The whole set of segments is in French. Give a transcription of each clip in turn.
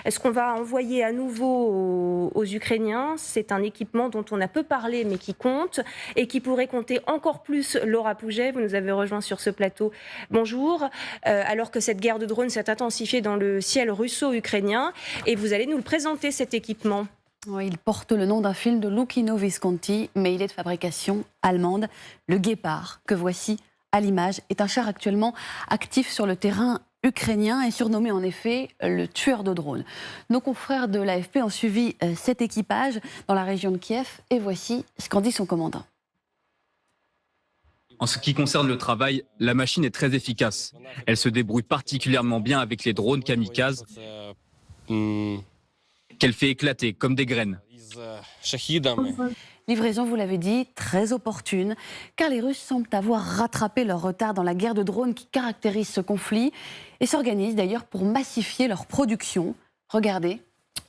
Ce qu'on va envoyer à nouveau aux Ukrainiens, c'est un équipement dont on a peu parlé, mais qui compte, et qui pourrait compter encore plus. Laura Pouget, vous nous avez rejoint sur ce plateau. Bonjour. Alors que cette guerre de drones s'est intensifiée dans le ciel russo-ukrainien, et vous allez nous le présenter, cet équipement. Oui, il porte le nom d'un film de Luchino Visconti, mais il est de fabrication allemande. Le Guépard, que voici à l'image, est un char actuellement actif sur le terrain ukrainien et surnommé en effet le tueur de drones. Nos confrères de l'AFP ont suivi cet équipage dans la région de Kiev et voici ce qu'en dit son commandant. En ce qui concerne le travail, la machine est très efficace. Elle se débrouille particulièrement bien avec les drones kamikazes qu'elle fait éclater comme des graines. Livraison, vous l'avez dit, très opportune, car les Russes semblent avoir rattrapé leur retard dans la guerre de drones qui caractérise ce conflit et s'organisent d'ailleurs pour massifier leur production. Regardez,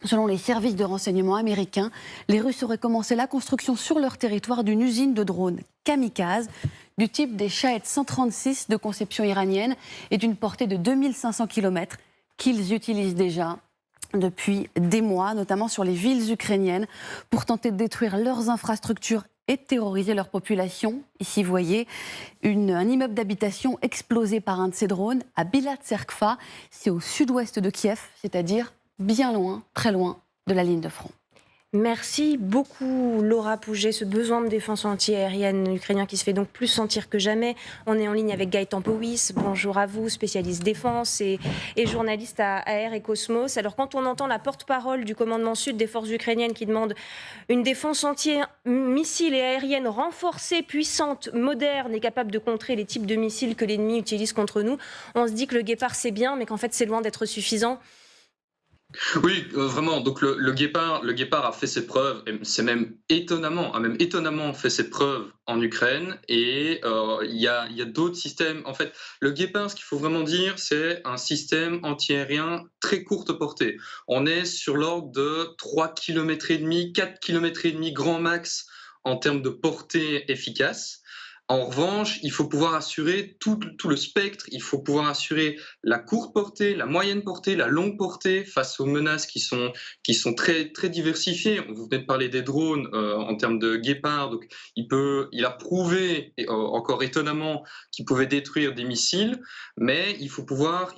selon les services de renseignement américains, les Russes auraient commencé la construction sur leur territoire d'une usine de drones kamikazes du type des Shahed 136 de conception iranienne et d'une portée de 2500 km qu'ils utilisent déjà depuis des mois, notamment sur les villes ukrainiennes, pour tenter de détruire leurs infrastructures et de terroriser leur population. Ici, vous voyez un immeuble d'habitation explosé par un de ces drones à Bilatserkva. C'est au sud-ouest de Kiev, c'est-à-dire bien loin, très loin de la ligne de front. Merci beaucoup Laura Pouget. Ce besoin de défense anti-aérienne ukrainien qui se fait donc plus sentir que jamais. On est en ligne avec Gaëtan Powys. Bonjour à vous, spécialiste défense et journaliste à Air et Cosmos. Alors quand on entend la porte-parole du commandement sud des forces ukrainiennes qui demande une défense anti-missiles et aérienne renforcée, puissante, moderne et capable de contrer les types de missiles que l'ennemi utilise contre nous, on se dit que le Guépard c'est bien mais qu'en fait c'est loin d'être suffisant. Oui, vraiment. Donc le Guépard a fait ses preuves. Et c'est même a même étonnamment fait ses preuves en Ukraine. Et il y a d'autres systèmes. En fait, le Guépard, ce qu'il faut vraiment dire, c'est un système antiaérien très courte portée. On est sur l'ordre de 3,5 km, 4,5 km grand max en termes de portée efficace. En revanche, il faut pouvoir assurer tout le spectre, il faut pouvoir assurer la courte portée, la moyenne portée, la longue portée face aux menaces qui sont très, très diversifiées. Vous venez de parler des drones en termes de Guépard, donc il a prouvé, encore étonnamment, qu'il pouvait détruire des missiles, mais il faut pouvoir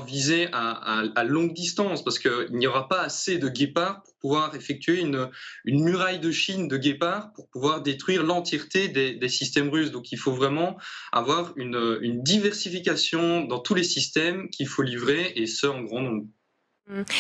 viser à longue distance parce qu'il n'y aura pas assez de Guépard pour pouvoir effectuer une muraille de Chine de Guépard pour pouvoir détruire l'entièreté des systèmes russes. Donc il faut vraiment avoir une diversification dans tous les systèmes qu'il faut livrer, et ce en grand nombre.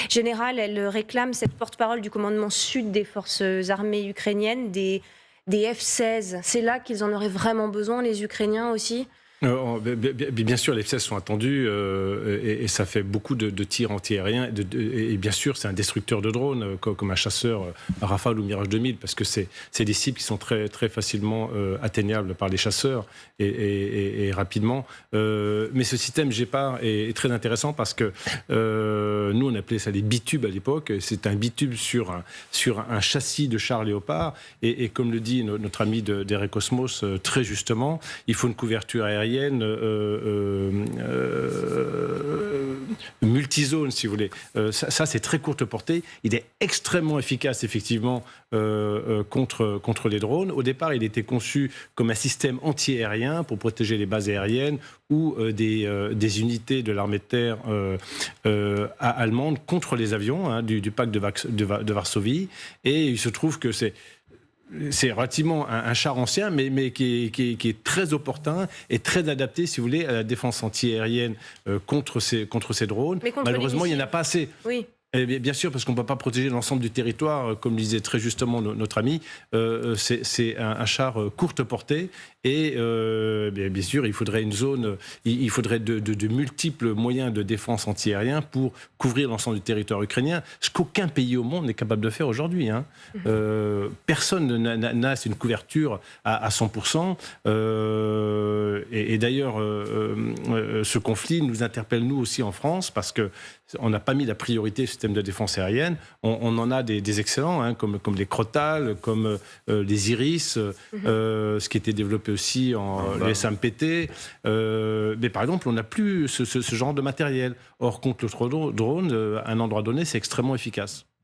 Général, elle réclame, cette porte-parole du commandement sud des forces armées ukrainiennes, des F-16. C'est là qu'ils en auraient vraiment besoin, les Ukrainiens aussi ? Bien sûr, les F-16 sont attendus et ça fait beaucoup de tirs antiaériens. Et bien sûr, c'est un destructeur de drones, comme un chasseur Rafale ou Mirage 2000, parce que c'est des cibles qui sont très, très facilement atteignables par les chasseurs et rapidement. Mais ce système Guépard est très intéressant parce que nous, on appelait ça des bitubes à l'époque. C'est un bitube sur un châssis de char Léopard. Et comme le dit notre ami d'Air Cosmos très justement, il faut une couverture aérienne multizone, si vous voulez. Ça, c'est très courte portée. Il est extrêmement efficace, effectivement, contre les drones. Au départ, il était conçu comme un système anti-aérien pour protéger les bases aériennes ou des unités de l'armée de terre allemande contre les avions du pacte de Varsovie. Et il se trouve que c'est relativement un char ancien, mais qui est très opportun et très adapté, si vous voulez, à la défense antiaérienne contre ces drones. Malheureusement, il n'y en a pas assez. Oui. Et bien sûr, parce qu'on ne peut pas protéger l'ensemble du territoire, comme disait très justement notre ami, c'est un char courte portée et bien sûr, il faudrait une zone, il faudrait de multiples moyens de défense antiaérien pour couvrir l'ensemble du territoire ukrainien, ce qu'aucun pays au monde n'est capable de faire aujourd'hui. Personne n'a une couverture à 100%. Et d'ailleurs, ce conflit nous interpelle nous aussi en France, parce que on n'a pas mis la priorité au système de défense aérienne. On en a des excellents, hein, comme les Crotales, comme les Iris, ce qui était développé aussi les SAMPT. Mais par exemple, on n'a plus ce genre de matériel. Or, contre le drone, à un endroit donné, c'est extrêmement efficace.